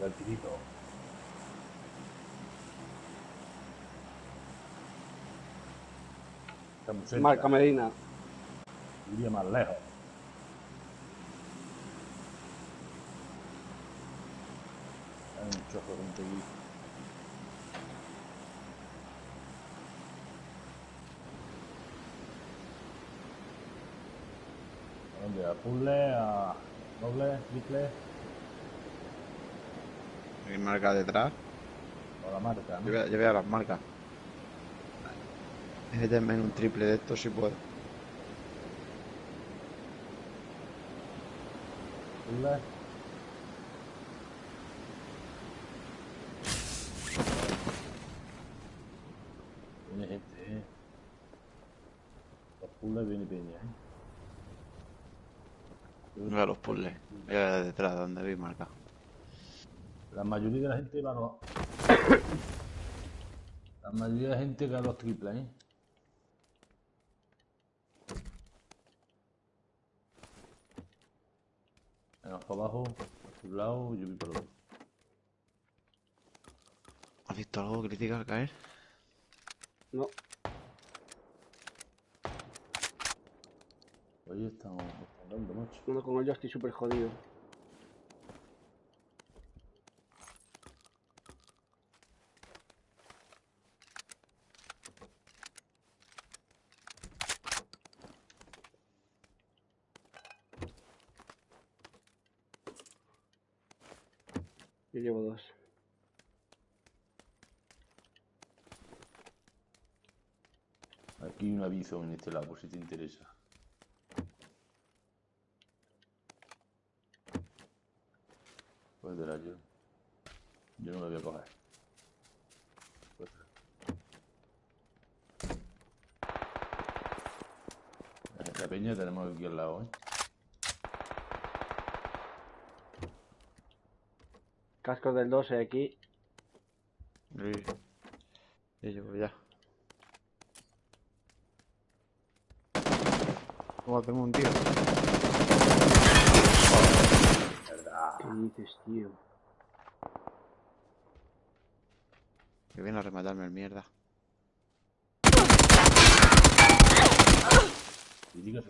el tirito. Está muy cerca. Marca Medina. Iría más lejos. Hay un chozo de gente aquí. ¿A dónde? ¿A puzzle? ¿A doble? ¿Triple? Hay marca detrás. O la marca, ¿no? Yo veo las marcas. Méteme en un triple de estos si puedo. Puzzle. Viene gente, Los puzzles viene peña, No veo los puzzles. Veo detrás donde vi marca. La mayoría de la gente va a los... La mayoría de la gente va a los triples, Venga, para abajo, a un lado, yo voy para el otro. ¿Has visto algo crítico al caer? No. Oye, están dando, macho. No, con ello estoy súper jodido. Yo llevo 2. Aquí hay un aviso en este lado, por si te interesa. Pues de la yo. Yo no lo voy a coger. Pues. La peña tenemos aquí al lado, Cascos del 12 aquí. Sí. Yo llevo ya. ¿Cómo tengo un tío? ¿Qué dices, tío? Que viene a rematarme el mierda. Y dígase.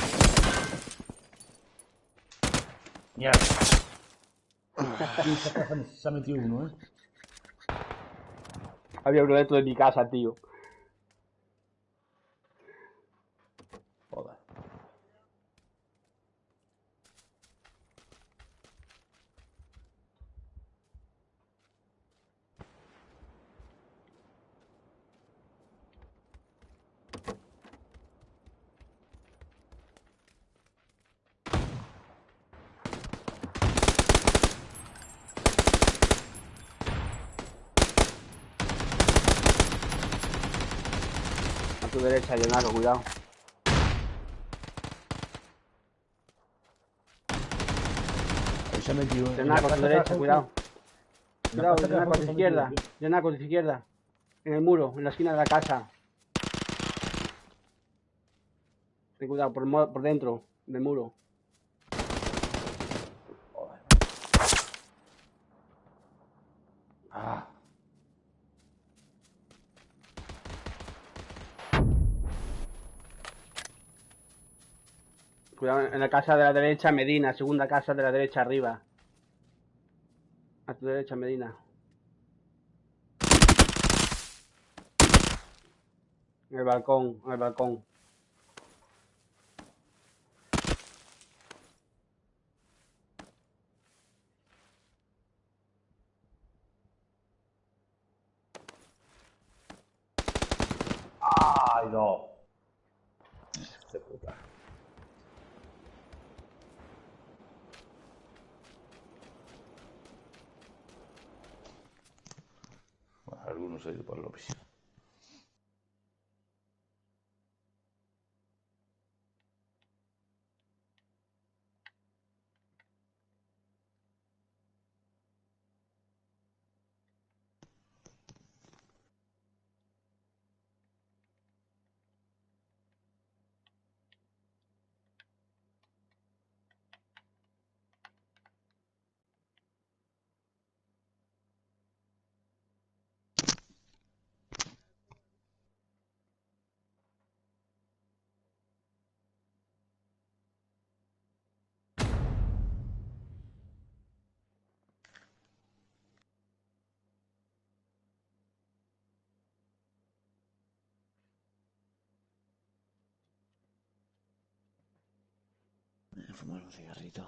¡Mierda! Esta casa se ha metido uno, Había uno dentro de mi casa, tío. Joder. A tu derecha, Leonardo, cuidado. Ahí se ha metido en la Leonardo, a tu casa. derecha, cuidado. En la Cuidado, casa que Leonardo, a tu se ha izquierda. metido, tío. Leonardo, a tu izquierda. En el muro, en la esquina de la casa. Ten cuidado, por dentro del muro. Joder. Ah. Cuidado, en la casa de la derecha, Medina. Segunda casa de la derecha, arriba. A tu derecha, Medina. En el balcón, en el balcón. ¡Ay, no! Se puta. Bueno, algunos se ha ido por la piscina. a fumar un cigarrito.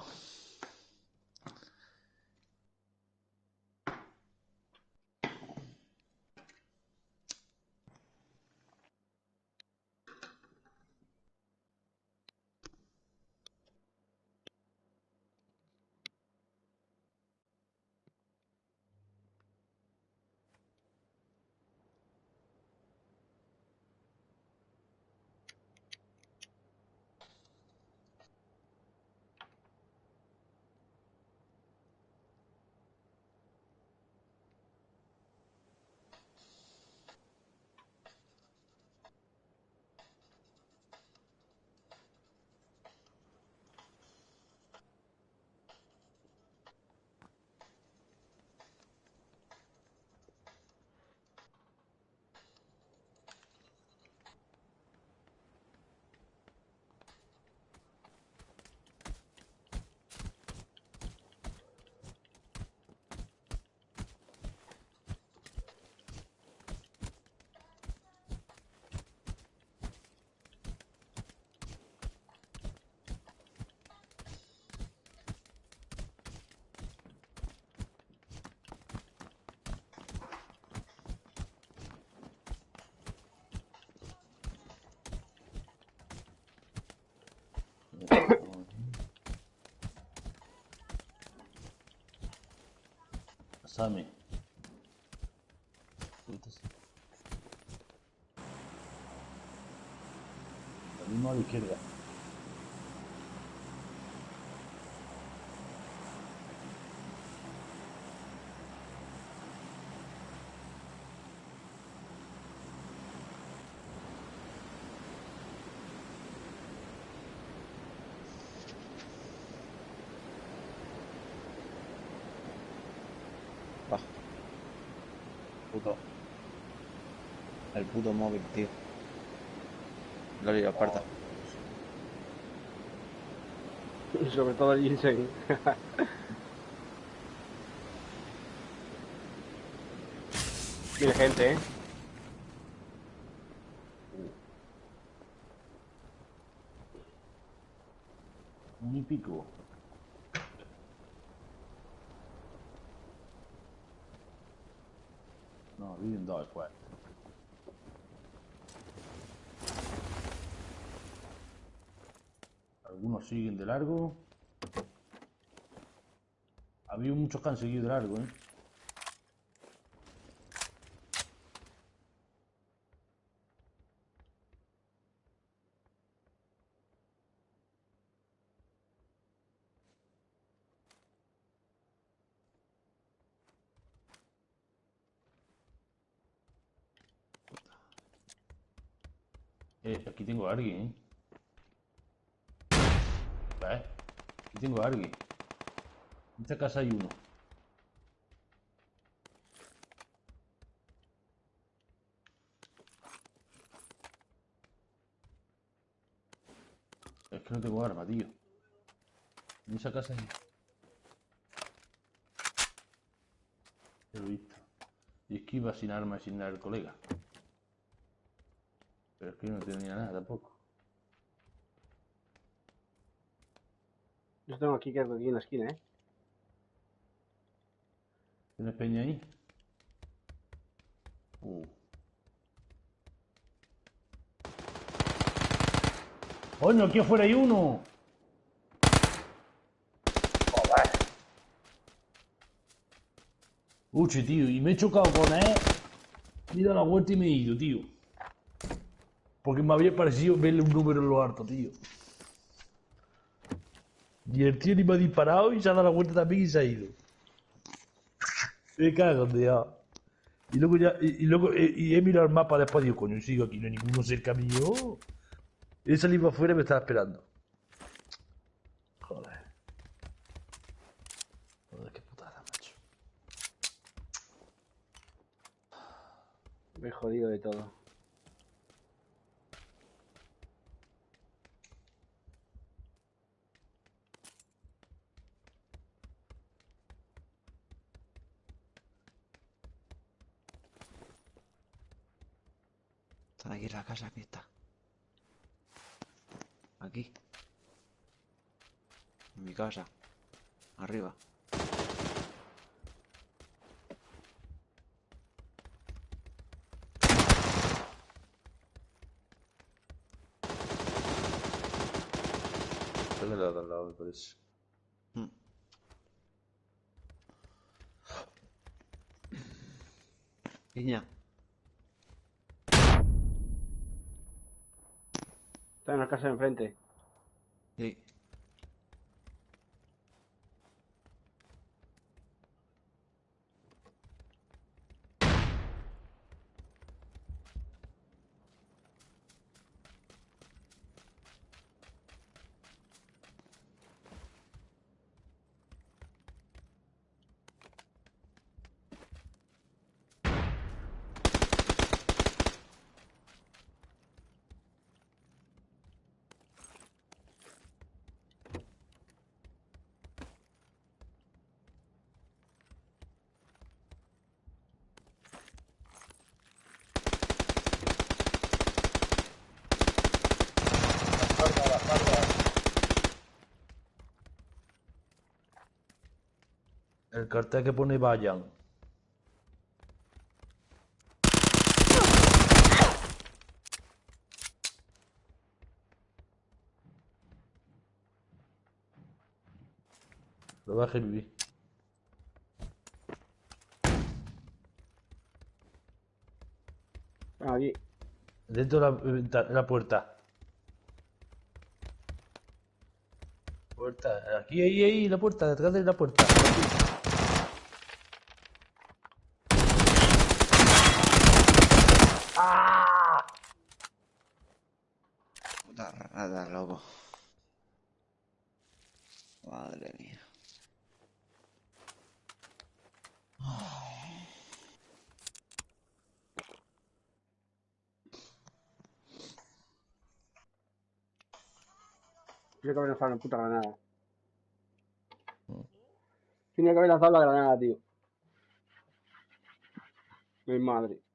Sammy. Lo mismo a la izquierda. Bajo. Puto. El puto móvil, tío. Loli, aparta. Sobre todo el ginseng. Tiene gente, ¿eh? Un y pico. No, viven dos después. Algunos siguen de largo. Ha habido muchos que han seguido de largo, ¿eh? Aquí tengo a alguien, ¿eh? ¿Ves? Aquí tengo a alguien. En esta casa hay uno. Es que no tengo arma, tío. En esa casa hay... Ya lo he visto. Y es que iba sin arma y sin nada el colega. Pero es que no tenía nada tampoco. Yo tengo aquí que aquí en la esquina, ¿eh? ¿Tienes peña ahí? ¡Coño, aquí afuera hay uno! ¡Joder! Uche, tío, y me he chocado con él. Me he dado la vuelta y me he ido, tío. Porque me había parecido verle un número en lo alto, tío. Y el tío ni me ha disparado y se ha dado la vuelta también y se ha ido. Me cago, tío. Y luego ya, y he mirado el mapa después y digo, coño, sigo aquí, no hay ninguno cerca mío. He salido afuera y me estaba esperando. Joder. Joder, qué putada, macho. Me he jodido de todo. Están aquí en la casa, aquí está. Aquí. mi casa. Arriba. Se le he dado al lado, me parece. Mm. Niña. Está en la casa de enfrente. Sí. El cartel que pone vayan. Lo baje vivir. Aquí. Dentro de la puerta. Puerta. Aquí, ahí, la puerta, detrás de la puerta. ¡Ah! Puta rata, loco. Madre mía. Tiene que haber lanzado una puta granada. Tiene que haber lanzado la granada, tío. Mi madre.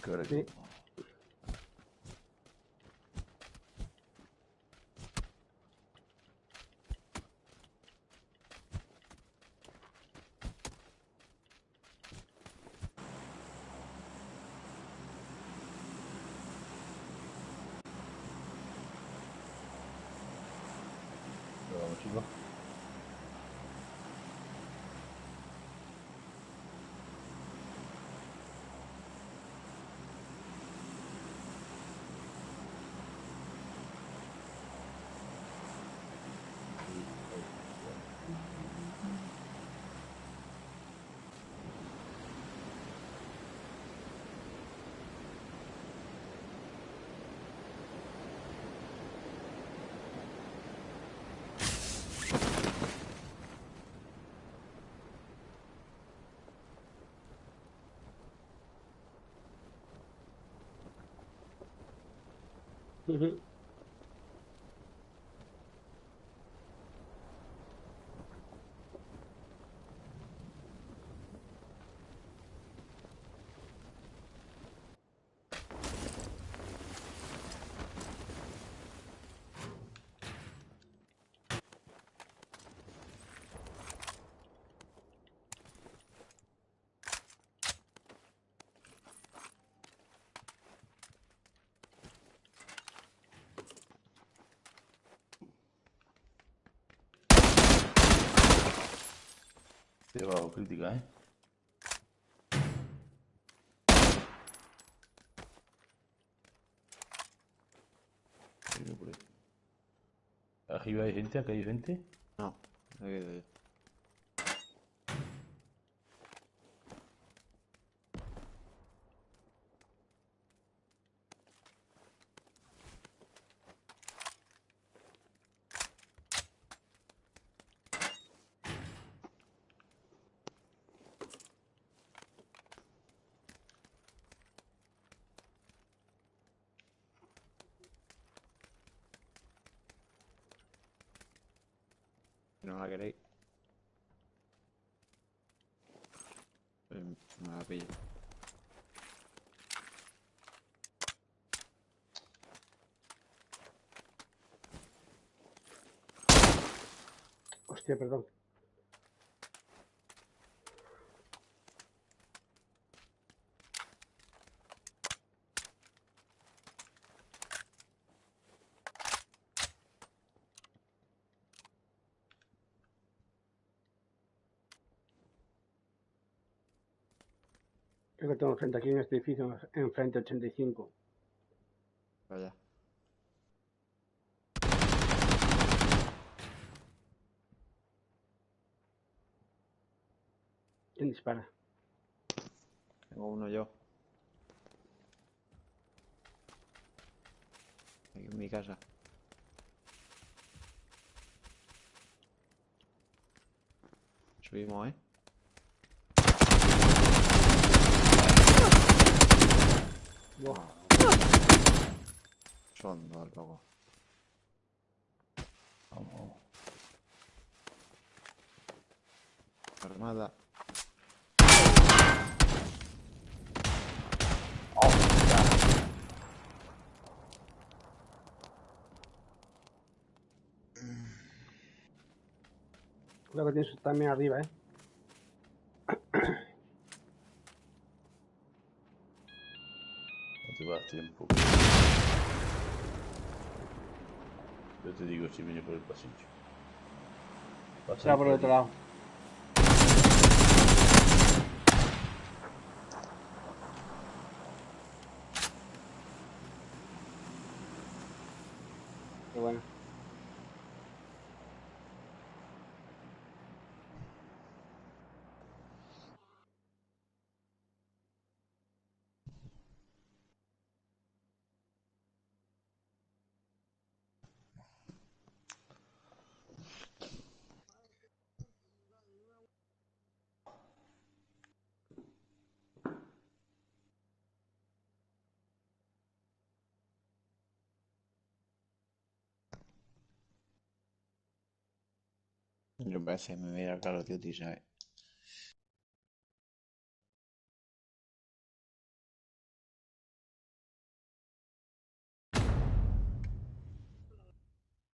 ¿Qué hora Sí. Vamos, chicos. Ujú. Cuidado, crítica, ¿eh? Mira por ahí. Arriba hay gente, acá hay gente. No, no he ido yo. No la queréis. Me la pillo. Hostia, perdón. Creo que tengo enfrente aquí en este edificio, enfrente 85. Vaya. ¿Quién dispara? Tengo uno yo. Aquí en mi casa. Subimos, ¿eh? Buah. Son dos, loco. Vamos. Armada. Creo que tienes también arriba, ¿eh? No te vas tiempo. Yo te digo si viene por el pasillo. Pasa Está por el otro lado. Qué bueno. Yo a veces me voy a Call of Duty, ¿sabes?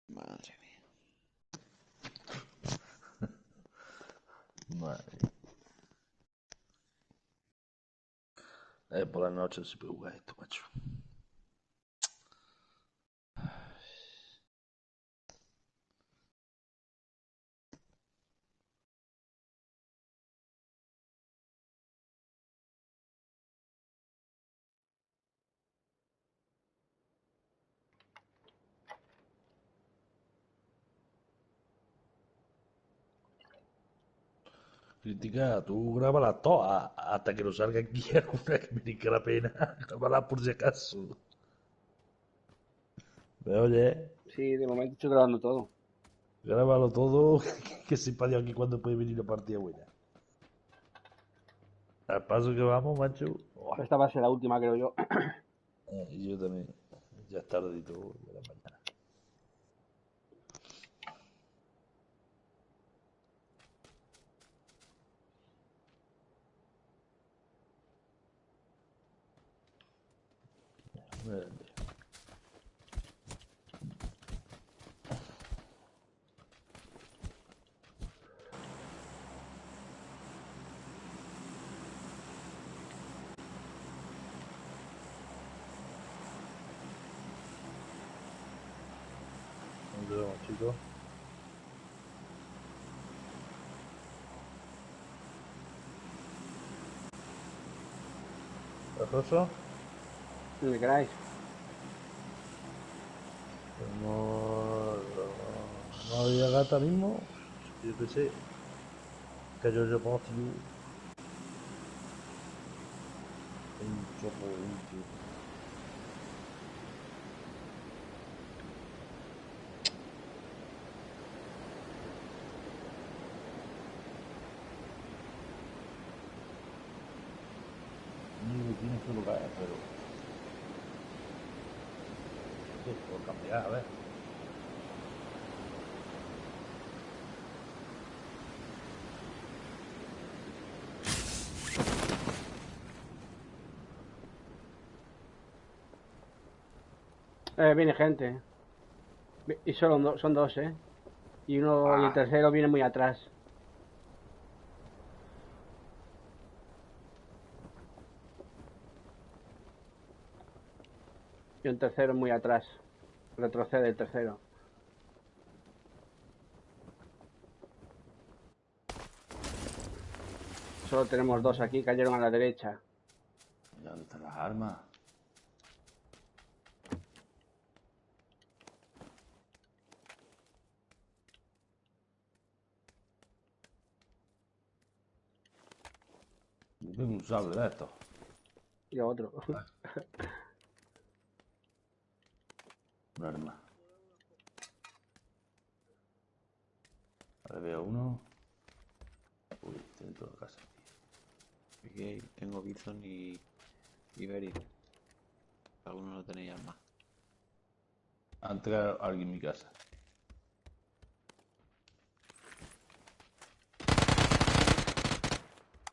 Madre mía. Madre. Por la noche se puede jugar esto, macho. Crítica, tú grábalas todas hasta que nos salga aquí alguna que merezca la pena. Grábalas por si acaso. ¿Me oyes? Sí, de momento estoy grabando todo. Grábalo todo, que sepa de aquí cuándo puede venir la partida buena. Al paso que vamos, macho. Esta va a ser la última, creo yo. Y yo también. Ya es tarde y todo, de la mañana. Grande. Nos vemos, chicos. ¿Cajoso? Donde queráis. No, no había gata mismo. Yo qué sé. Que yo pense, tío. Un chorro de gente. Niño tiene su lugar, pero. Sí, por cambiar, a ver. Viene gente. Y solo son dos, ¿eh? Y uno y el Ah, tercero viene muy atrás. Y el tercero muy atrás. Retrocede el tercero. Solo tenemos dos aquí, cayeron a la derecha. ¿ya dónde están las armas? Yo tengo un sable de estos. Y otro. Un arma. Ahora veo uno. Uy, dentro de la casa, tío. Aquí tengo Bison y Beric. Algunos no tenéis armas. Ha entrado alguien en mi casa.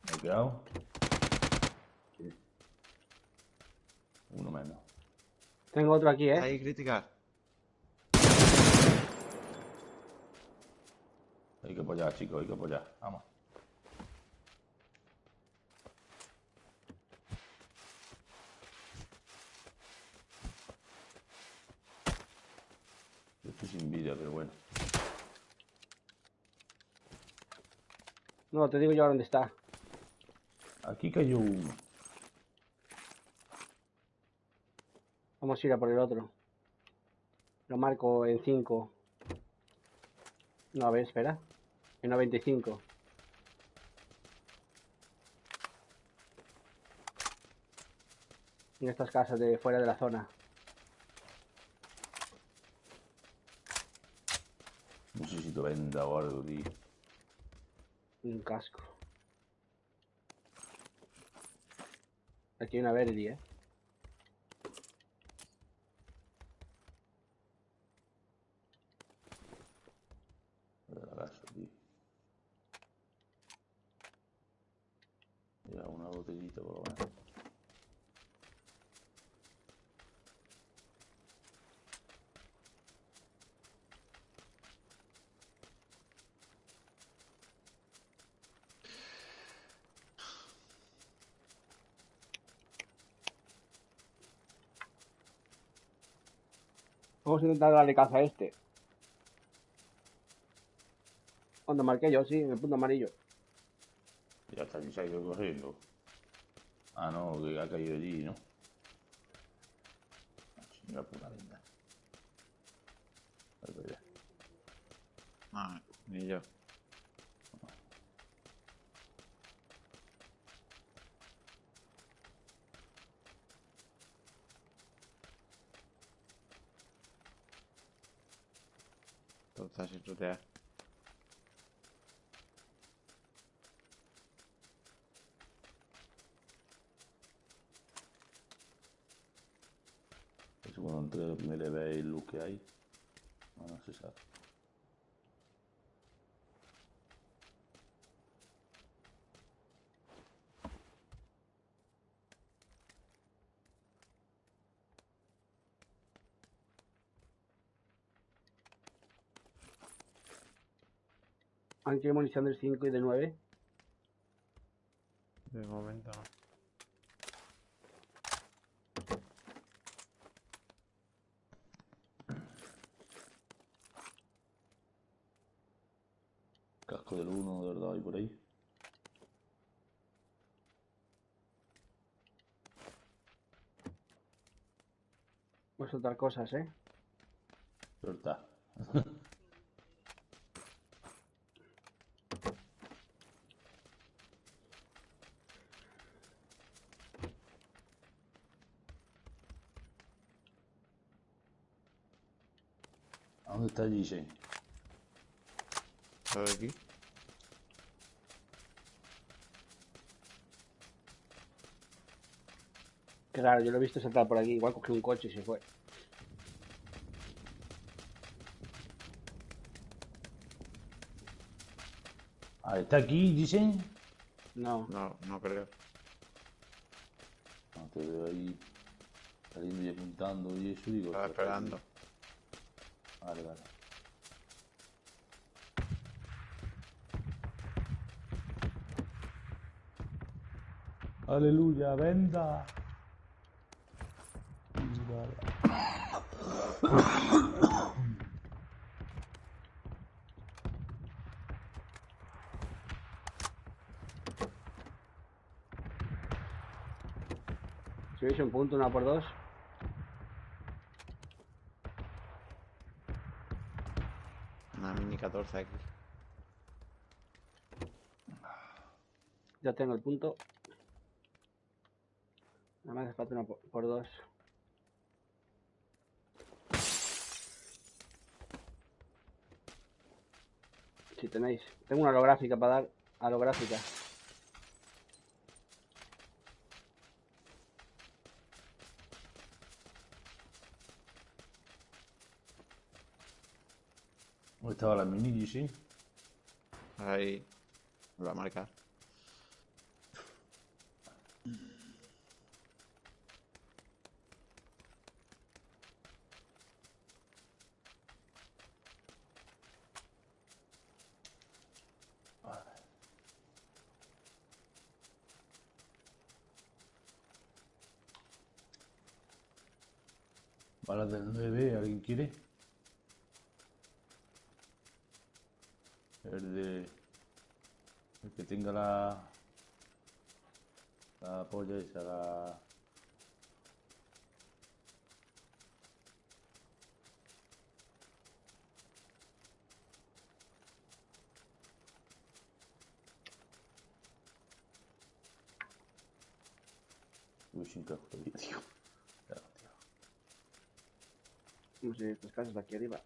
Me he quedado. Sí. Uno menos. Tengo otro aquí, Ahí, crítica. Hay que apoyar, chicos, hay que apoyar. Vamos. Yo estoy sin vida, pero bueno. No, te digo yo dónde está. Aquí cayó uno. Vamos a ir a por el otro. Lo marco en 5. No, a ver, espera. En 95. En estas casas de fuera de la zona. Necesito venda o algo, tío. Un casco. Aquí hay una Verdi, De la casa, tío. Ya una botellita por lo menos. Vamos a intentar darle caza a este. Cuando marqué yo, sí, en el punto amarillo. Ya está, se ha ido corriendo. Ah, no, que ha caído allí, ¿no? Señora puta linda. Ah, ni yo. Todo está sin tutear. Eso cuando entre me le ve el look que hay. No, no se sabe. Aquí hay munición del 5 y del 9. De momento no. Casco del 1, de verdad, y por ahí. Voy a soltar cosas, ¿eh? Suelta. ¿A dónde está DJ? ¿Lo de aquí? Claro, yo lo he visto saltar por aquí. Igual cogió un coche y se fue. Ah, ¿está aquí, dicen? No. No, no creo. No, te veo ahí saliendo y apuntando y eso, digo. Estaba está aquí. esperando. Vale, vale. Aleluya, venda. Si veis un punto, 1x2. Una mini 14 aquí. Ya tengo el punto. Nada más hace falta 1x2. Si tenéis. Tengo una holográfica para dar. Holográfica. ¿Dónde estaba la mini, dicen? Ahí. Me va a marcar. Balas del 9, ¿alguien quiere? El que tenga la polla esa, la... Uy, sin cajo todavía, tío. Claro, tío. Vamos a ir a estas casas de aquí arriba.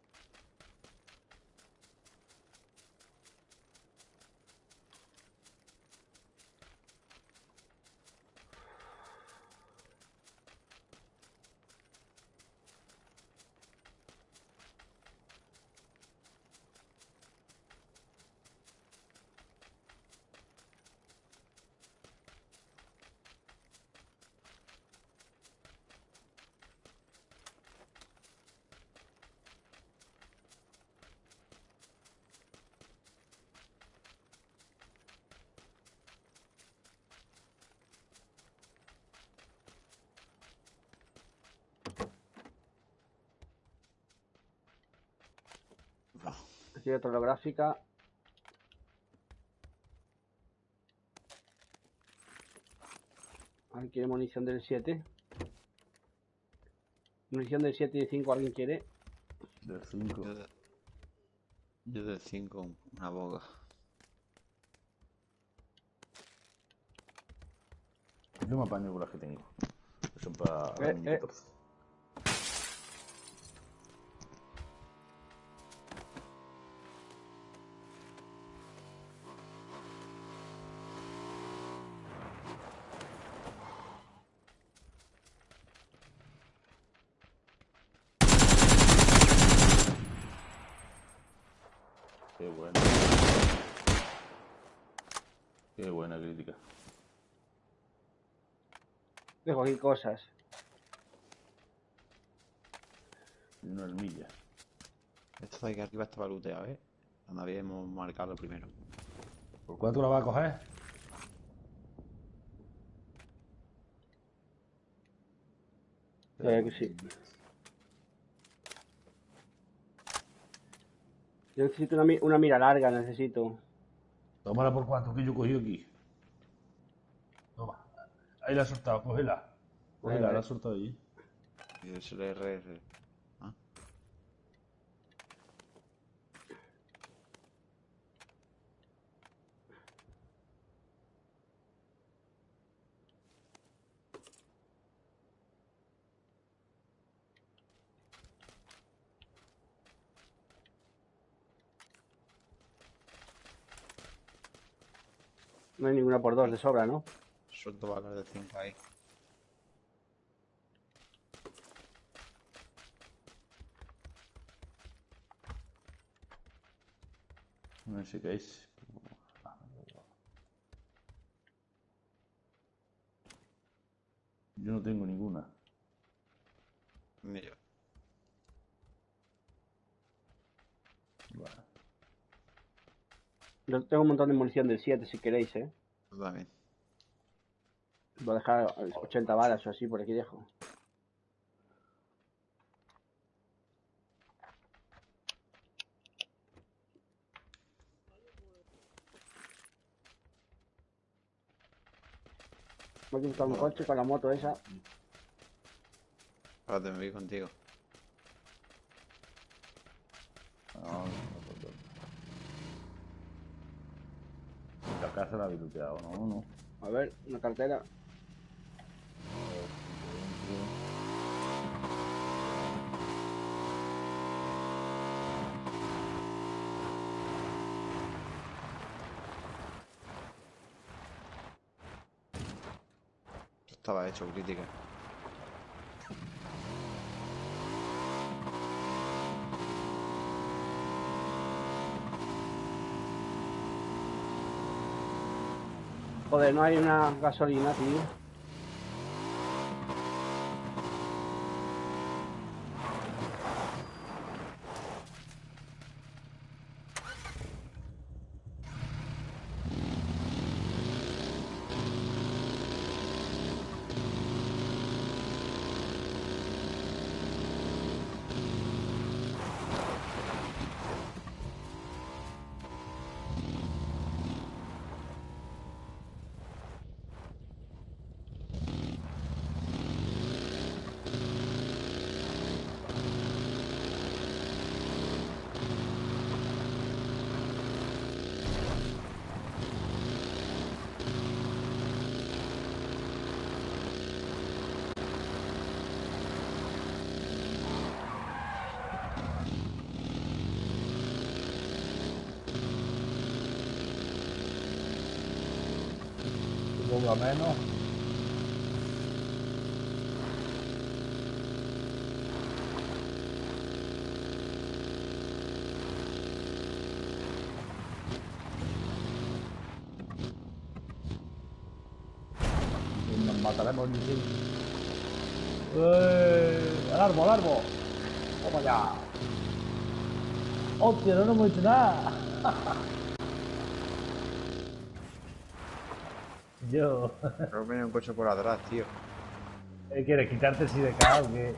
Aquí hay otra holográfica. ¿Alguien quiere munición del 7? Munición del 7 y de 5, ¿alguien quiere? Del 5. Yo del 5, una boga. Yo me apaño con las que tengo. Son para la mini 14. Qué buena. Qué buena crítica. Dejo aquí cosas. Y una hormilla. Esto de aquí arriba estaba looteado, ¿eh? Cuando habíamos marcado primero. ¿Por cuánto la vas a coger? Que sí. Yo necesito una mira larga, necesito. Tómala por 4 que yo cogí aquí. Toma. Ahí la he soltado, cógela. Cógela, Vale. la he soltado ahí. Y es el RR. Ah, No hay ninguna por 2 de sobra, ¿no? suelto balas de 5 ahí. No sé qué es. Yo no tengo ninguna. Ni yo. Bueno, Yo tengo un montón de munición del 7 si queréis, ¿eh? Yo también. Voy a dejar 80 balas o así por aquí dejo. Voy a buscar un Joder. coche con la moto esa. Ahora te me voy contigo. no, la casa la habéis looteado, ¿no? No. A ver, una cartera. Estaba hecho crítica. Joder, no hay una gasolina, tío. Supongo a menos. Y nos mataremos ni siquiera. ¡Al árbol, al árbol! ¡Vamos allá! ¡Hostia, no nos hemos hecho nada! Yo. Creo que venía un coche por atrás, tío. ¿Quieres quitarte así de acá o qué?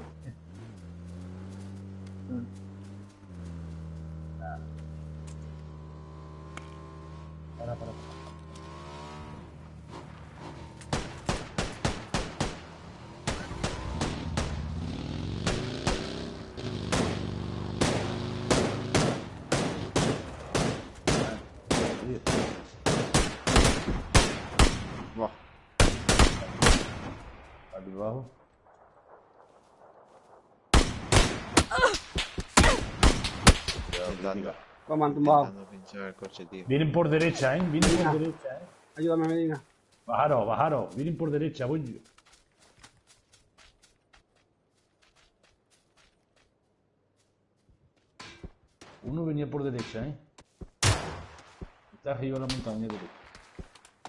Para. Tío. Buah. Aquí abajo. Intentando, ¿Cómo han tumbado? intentando pinchar el coche, tío. Vienen por derecha, ¿eh? Vienen por derecha, ¿eh? Ayúdame, Medina. Bajaros. Vienen por derecha, voy yo. Uno venía por derecha, ¿eh? Está arriba de la montaña derecha.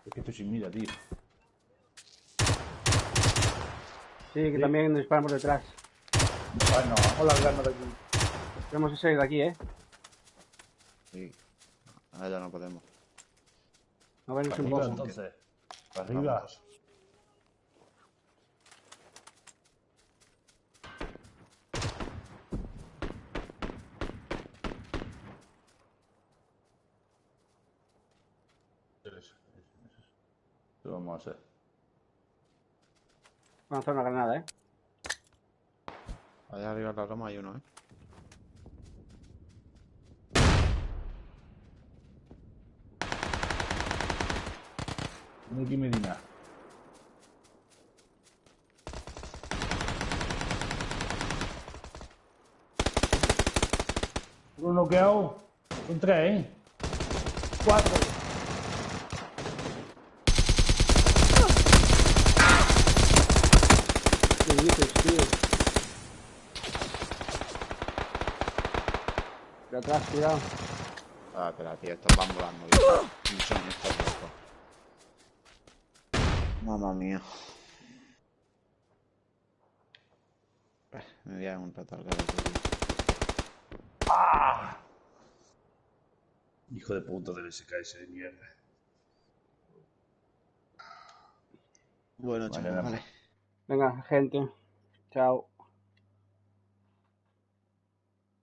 Es que estoy sin mira, tío. Sí, que también nos disparan por detrás. Bueno, vamos a largarnos de aquí. Tenemos que salir de aquí, ¿eh? Sí. Ahora ya no podemos. A ver, Para un arriba, poco. entonces. Para arriba. Vamos. ¿Qué vamos a hacer? Vamos a hacer una granada, ¿eh? Allá arriba en la loma hay uno, ¿eh? Tiene aquí Medina. Uno noqueado. Son 3, ¿eh? 4. ¿Qué dices, tío? De atrás, cuidado. Ah, espera, tío, estos van volando. Y son estos locos. Mamma mía. Me voy a un rato al garaje, tío. ¡Ah! Hijo de puta del SKS de mierda. Bueno, Vale, chicos, nada. vale. Venga, gente. Chao.